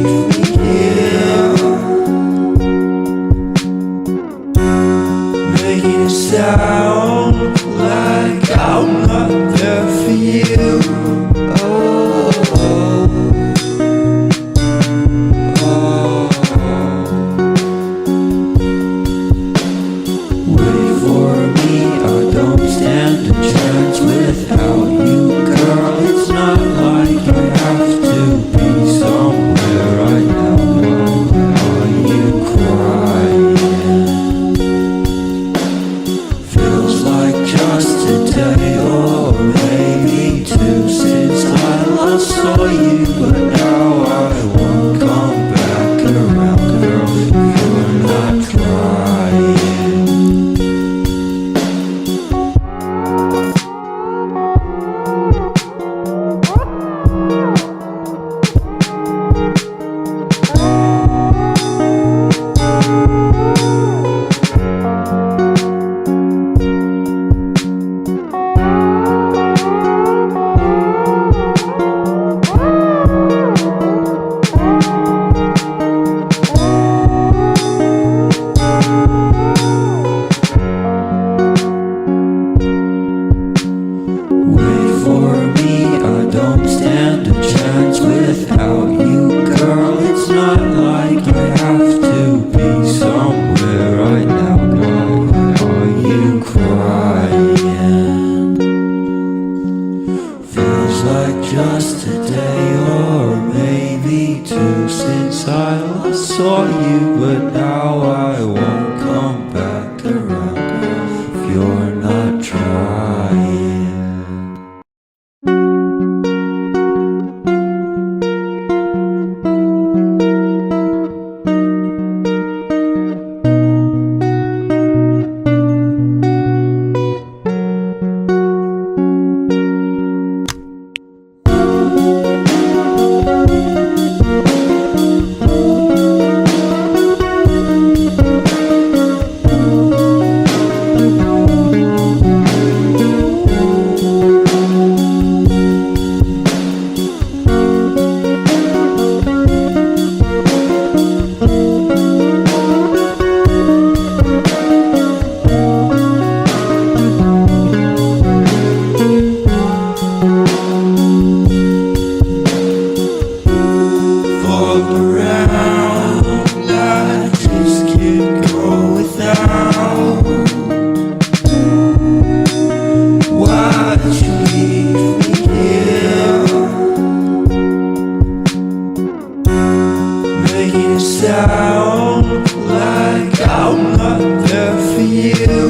me here, making it sound like I'm not there for you. Wait for me, I don't stand a chance without you, girl. It's not like I have to be somewhere right now. Are you crying? Feels like just a day or maybe two since I last saw you, but now I won't come back around, girl. You're not crying. Wait for me, I don't stand a chance without you, girl. It's not like I have to be somewhere right now, girl. Are you crying? Feels like just a day or maybe two since I last saw you, but now I won't come back around, girl, if you're not trying. Sound like I'm not there for you.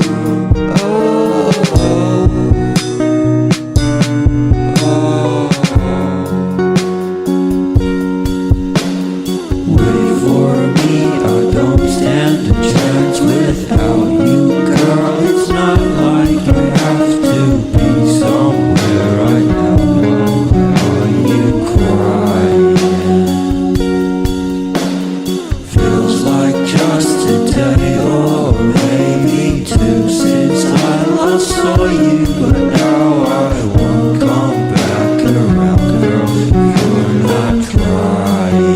Wait for me, I don't stand a chance without you, girl. It's not like I have to be somewhere right now, girl. Are you crying? Feels like just a day or maybe two since I last saw you, but now I won't come back around, girl. You're not crying.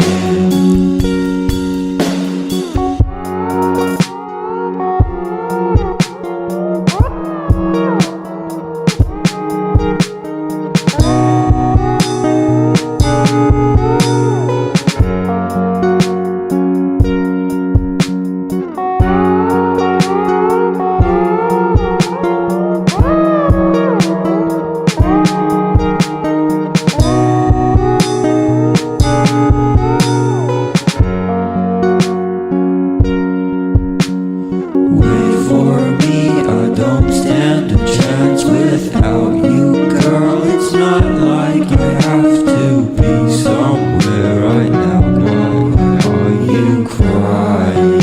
Without you, girl, it's not like I have to be somewhere right now, girl. Are you crying?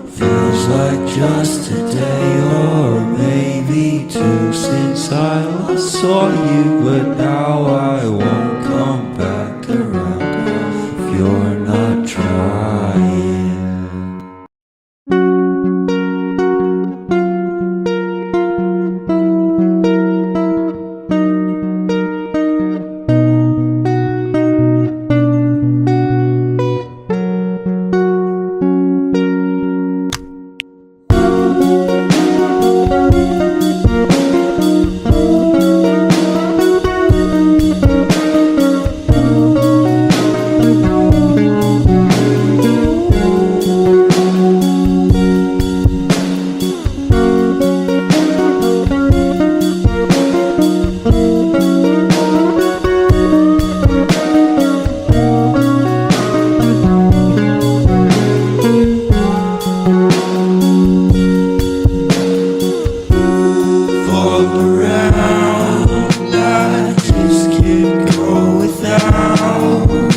Feels like just a day or maybe two since I last saw you, but now I won't come back. now.